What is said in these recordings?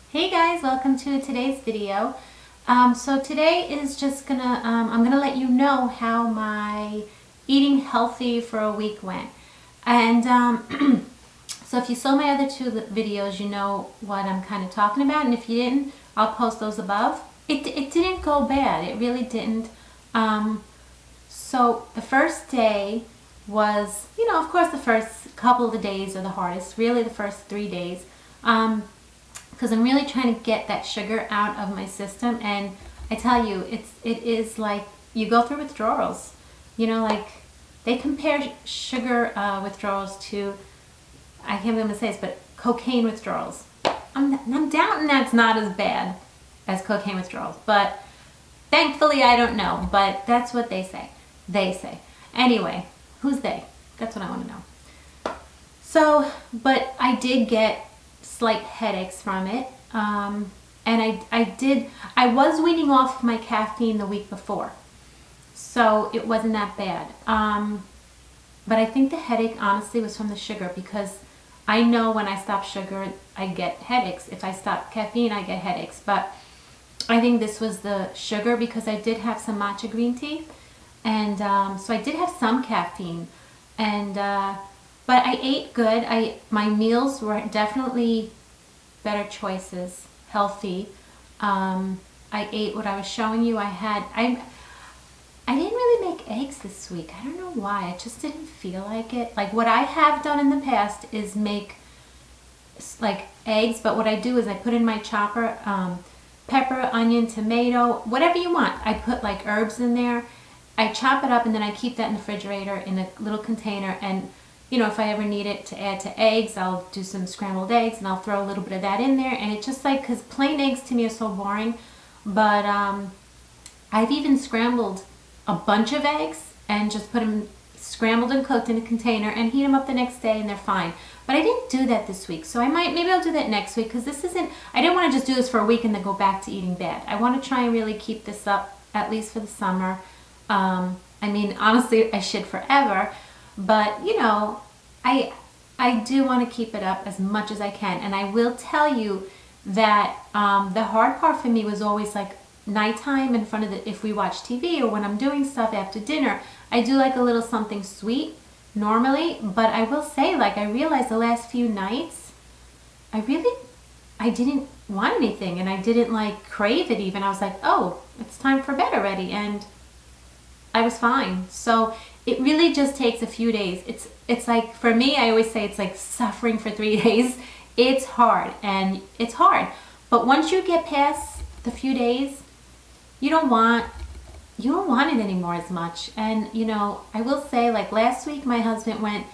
Hey guys, welcome to today's video. So today is just I'm gonna let you know how my eating healthy for a week went. And so if you saw my other two videos, you know what I'm kind of talking about. And if you didn't, I'll post those above. It didn't go bad. It really didn't. So the first day was, of course, the first couple of the days are the hardest. Really, the first 3 days. Because I'm really trying to get that sugar out of my system, and I tell you, it is like you go through withdrawals. Like they compare sugar withdrawals to, I can't even say this, but cocaine withdrawals. I'm doubting that's not as bad as cocaine withdrawals, but thankfully I don't know. But that's what they say. They say. Anyway, who's they? That's what I want to know. So, but I did get slight headaches from it. And I was weaning off my caffeine the week before. So it wasn't that bad. But I think the headache honestly was from the sugar, because I know when I stop sugar, I get headaches. If I stop caffeine, I get headaches. But I think this was the sugar, because I did have some matcha green tea. And so I did have some caffeine. And but I ate good. My meals were definitely better choices, healthy. I ate what I was showing you. I didn't really make eggs this week. I don't know why. I just didn't feel like it. Like what I have done in the past is make like eggs, but what I do is I put in my chopper pepper, onion, tomato, whatever you want. I put like herbs in there. I chop it up and then I keep that in the refrigerator in a little container, and if I ever need it to add to eggs, I'll do some scrambled eggs and I'll throw a little bit of that in there. And it's just like, because plain eggs to me are so boring, but I've even scrambled a bunch of eggs and just put them scrambled and cooked in a container and heat them up the next day and they're fine. But I didn't do that this week, so maybe I'll do that next week, because I didn't want to just do this for a week and then go back to eating bad. I want to try and really keep this up, at least for the summer. Honestly, I should forever, but I do want to keep it up as much as I can. And I will tell you that the hard part for me was always like nighttime in front of if we watch TV or when I'm doing stuff after dinner. I do like a little something sweet normally, but I will say, like, I realized the last few nights, I didn't want anything, and I didn't like crave it even. I was like, oh, it's time for bed already, and I was fine. So it really just takes a few days. It's like, for me, I always say it's like suffering for 3 days. It's hard, and it's hard. But once you get past the few days, you don't want it anymore as much. And I will say, like last week, my husband went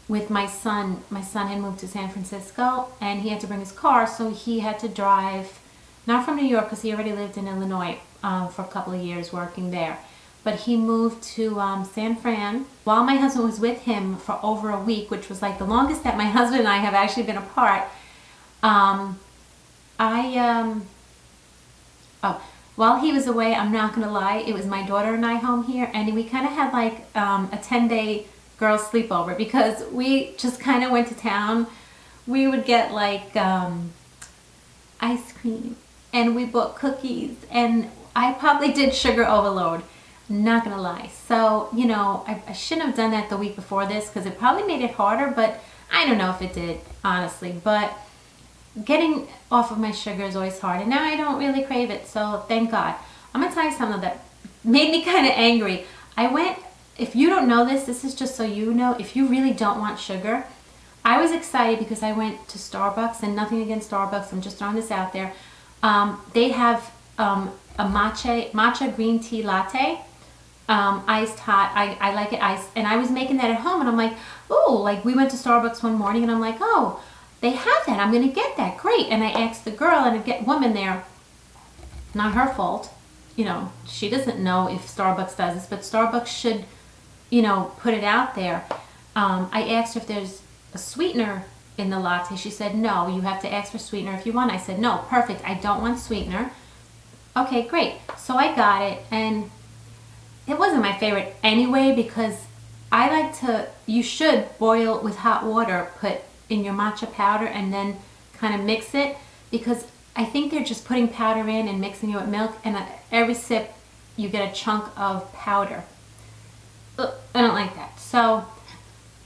with my son. My son had moved to San Francisco, and he had to bring his car, so he had to drive, not from New York, because he already lived in Illinois for a couple of years working there. But he moved to San Fran while my husband was with him for over a week, which was like the longest that my husband and I have actually been apart. While he was away, I'm not going to lie, it was my daughter and I home here, and we kind of had like a 10-day girls sleepover, because we just kind of went to town. We would get like ice cream, and we bought cookies, and I probably did sugar overload. Not gonna lie. So, I shouldn't have done that the week before this, because it probably made it harder, but I don't know if it did, honestly. But getting off of my sugar is always hard, and now I don't really crave it, so thank God. I'm gonna tell you something that made me kind of angry. If you don't know this, this is just so you know, if you really don't want sugar, I was excited because I went to Starbucks, and nothing against Starbucks, I'm just throwing this out there. They have a matcha green tea latte. Iced hot. I like it iced, and I was making that at home, and I'm like, oh, like we went to Starbucks one morning, and I'm like, oh, they have that, I'm gonna get that, great. And I asked the girl, and a woman there, not her fault, she doesn't know if Starbucks does this, but Starbucks should, put it out there. I asked her if there's a sweetener in the latte. She said, no, you have to ask for sweetener if you want. I said, no, perfect, I don't want sweetener. Okay, great. So I got it, and it wasn't my favorite anyway, because you should boil with hot water, put in your matcha powder, and then kind of mix it, because I think they're just putting powder in and mixing it with milk, and every sip you get a chunk of powder. Ugh, I don't like that. So,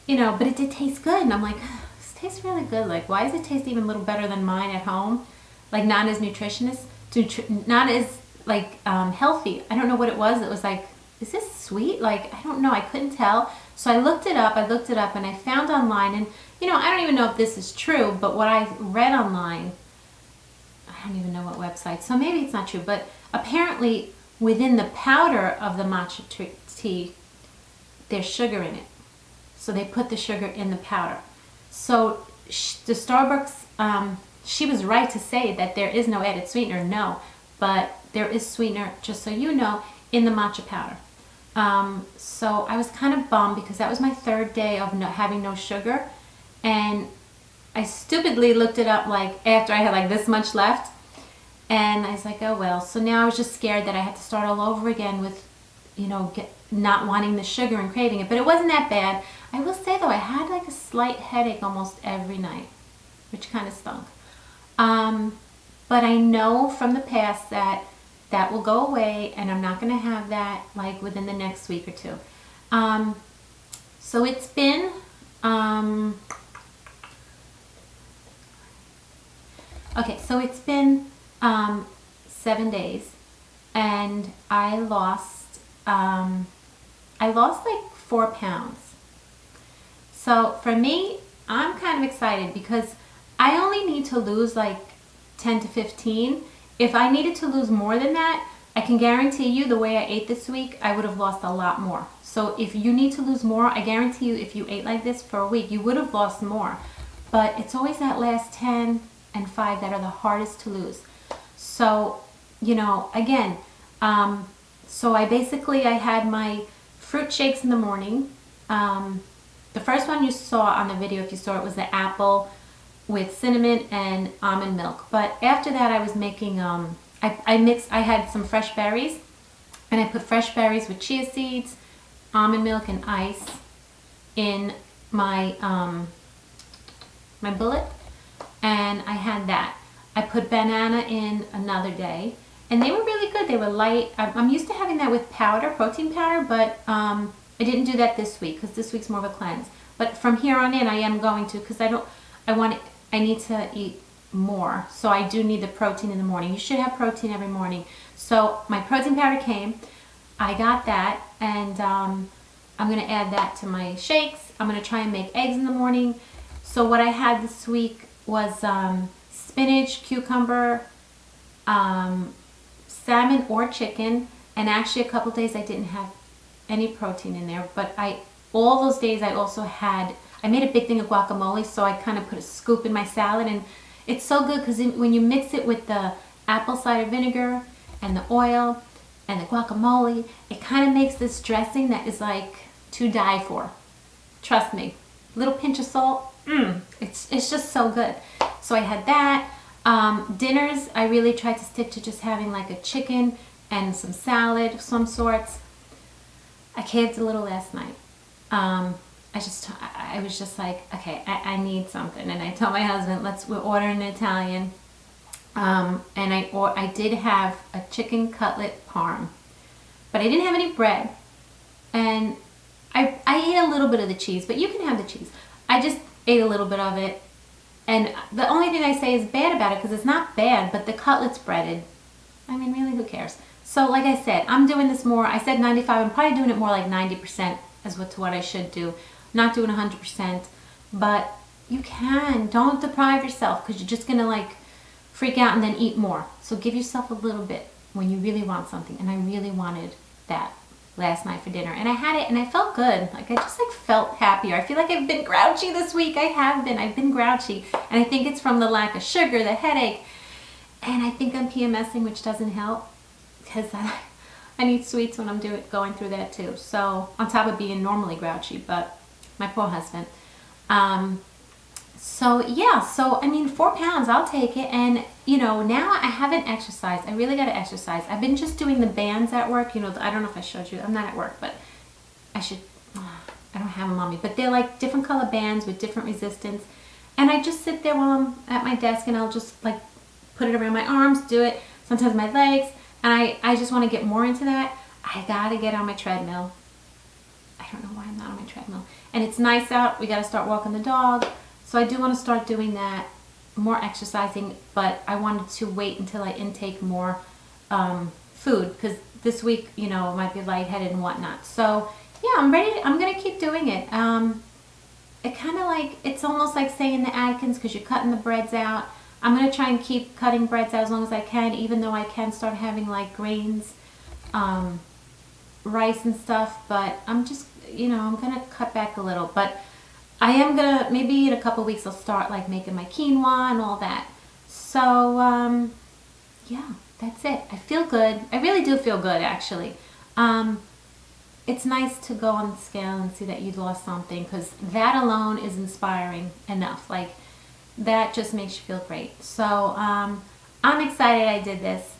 you know, but it did taste good, and I'm like, this tastes really good. Like, why does it taste even a little better than mine at home? Like, not as not as like healthy. I don't know what it was. It was like, is this sweet? Like, I don't know. I couldn't tell. So I looked it up, and I found online, and you know, I don't even know if this is true, but what I read online, I don't even know what website, so maybe it's not true, but apparently within the powder of the matcha tea, there's sugar in it. So they put the sugar in the powder. So the Starbucks, she was right to say that there is no added sweetener, no, but there is sweetener, just so you know, in the matcha powder. So I was kind of bummed because that was my third day of having no sugar, and I stupidly looked it up like after I had like this much left, and I was like, oh well. So now I was just scared that I had to start all over again with, you know, not wanting the sugar and craving it, but it wasn't that bad. I will say though, I had like a slight headache almost every night, which kind of stunk. But I know from the past that that will go away, and I'm not going to have that like within the next week or two. So it's been, okay, so it's been 7 days, and I lost like 4 pounds. So for me, I'm kind of excited because I only need to lose like 10 to 15. If I needed to lose more than that, I can guarantee you the way I ate this week, I would have lost a lot more. So if you need to lose more, I guarantee you if you ate like this for a week, you would have lost more. But it's always that last 10 and 5 that are the hardest to lose. So, you know, again, so I had my fruit shakes in the morning. The first one you saw on the video, if you saw it, was the apple with cinnamon and almond milk. But after that, I was making, I had some fresh berries, and I put fresh berries with chia seeds, almond milk, and ice in my, my bullet, and I had that. I put banana in another day, and they were really good. They were light. I'm used to having that with powder, protein powder, but I didn't do that this week because this week's more of a cleanse. But from here on in, I am going to, because I need to eat more. So I do need the protein in the morning. You should have protein every morning. So my protein powder came. I got that, and I'm going to add that to my shakes. I'm going to try and make eggs in the morning. So what I had this week was spinach, cucumber, salmon or chicken, and actually a couple days I didn't have any protein in there, but all those days I also had, I made a big thing of guacamole, so I kind of put a scoop in my salad, and it's so good because when you mix it with the apple cider vinegar and the oil and the guacamole, it kind of makes this dressing that is like to die for. Trust me. Little pinch of salt, it's just so good. So I had that. Dinners, I really tried to stick to just having like a chicken and some salad of some sorts. I caved a little last night. I was just like, okay, I need something, and I told my husband, we're ordering an Italian. And I did have a chicken cutlet parm, but I didn't have any bread, and I ate a little bit of the cheese, but you can have the cheese. I just ate a little bit of it, and the only thing I say is bad about it, because it's not bad, but the cutlet's breaded. I mean, really, who cares? So like I said, I'm doing this more, I said 95, I'm probably doing it more like 90% as to what I should do. Not doing 100%, but you can. Don't deprive yourself, because you're just going to like freak out and then eat more. So give yourself a little bit when you really want something, and I really wanted that last night for dinner, and I had it, and I felt good. Like, I just like felt happier. I feel like I've been grouchy this week. I've been grouchy, and I think it's from the lack of sugar, the headache, and I think I'm PMSing, which doesn't help, because I need sweets when I'm going through that too. So on top of being normally grouchy, but my poor husband. So yeah, so I mean, 4 pounds, I'll take it. And you know, now I haven't exercised. I really got to exercise. I've been just doing the bands at work. You know, I don't know if I showed you. I'm not at work, but I should. I don't have them on me, but they're like different color bands with different resistance. And I just sit there while I'm at my desk, and I'll just like put it around my arms, do it sometimes my legs, and I just want to get more into that. I gotta get on my treadmill. I don't know why I'm not on my treadmill. And it's nice out. We gotta start walking the dog. So I do want to start doing that, more exercising, but I wanted to wait until I intake more food, because this week, you know, I might be lightheaded and whatnot. So yeah, I'm ready. I'm gonna keep doing it. It kind of like, it's almost like saying the Atkins, because you're cutting the breads out. I'm gonna try and keep cutting breads out as long as I can, even though I can start having like grains, rice and stuff. But I'm just, you know, I'm gonna cut back a little. But I am gonna, maybe in a couple weeks I'll start like making my quinoa and all that. So yeah, that's it. I feel good. I really do feel good, actually. It's nice to go on the scale and see that you lost something, because that alone is inspiring enough. Like, that just makes you feel great. So I'm excited I did this.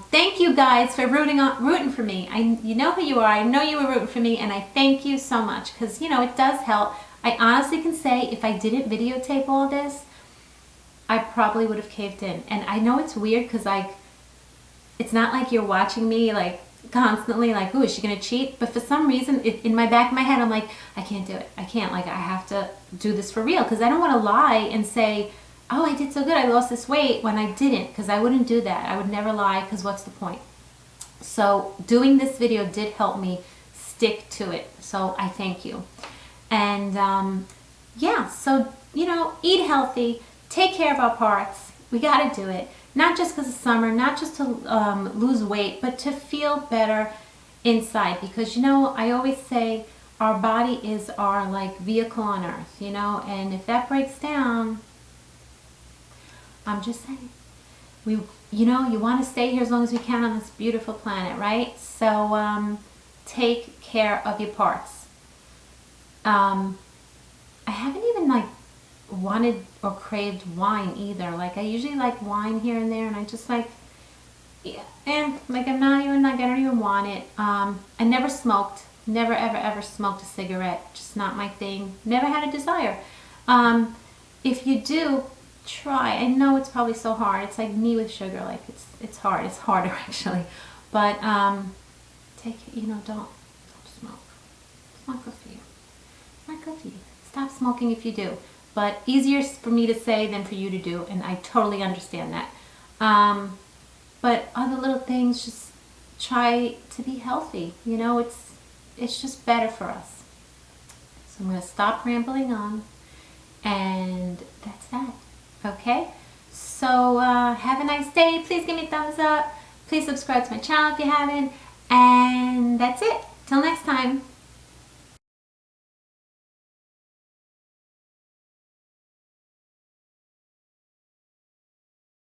Thank you guys for rooting for me. You know who you are. I know you were rooting for me, and I thank you so much, because, you know, it does help. I honestly can say if I didn't videotape all this, I probably would have caved in. And I know it's weird, because like, it's not like you're watching me like constantly like, ooh, is she gonna cheat? But for some reason, in my back of my head, I'm like, I can't do it. I can't. Like, I have to do this for real, because I don't want to lie and say, oh, I did so good, I lost this weight, when I didn't, because I wouldn't do that. I would never lie, because what's the point? So doing this video did help me stick to it. So I thank you. And yeah, so, you know, eat healthy, take care of our parts. We got to do it. Not just because of summer, not just to lose weight, but to feel better inside. Because, you know, I always say our body is our like vehicle on earth, you know, and if that breaks down, I'm just saying, you know, you want to stay here as long as we can on this beautiful planet, right? So take care of your parts. I haven't even like wanted or craved wine either. Like, I usually like wine here and there, and I just like, yeah, like I'm not even like, I don't even want it. I never smoked, never ever smoked a cigarette, just not my thing. Never had a desire. If you do, try. I know it's probably so hard. It's like me with sugar. Like, it's hard. It's harder actually. But take, you know, don't smoke. It's not good for you. It's not good for you. Stop smoking if you do. But easier for me to say than for you to do, and I totally understand that. But other little things, just try to be healthy. You know, it's just better for us. So I'm going to stop rambling on, and that's that. Okay? So have a nice day. Please give me a thumbs up. Please subscribe to my channel if you haven't. And that's it. Till next time.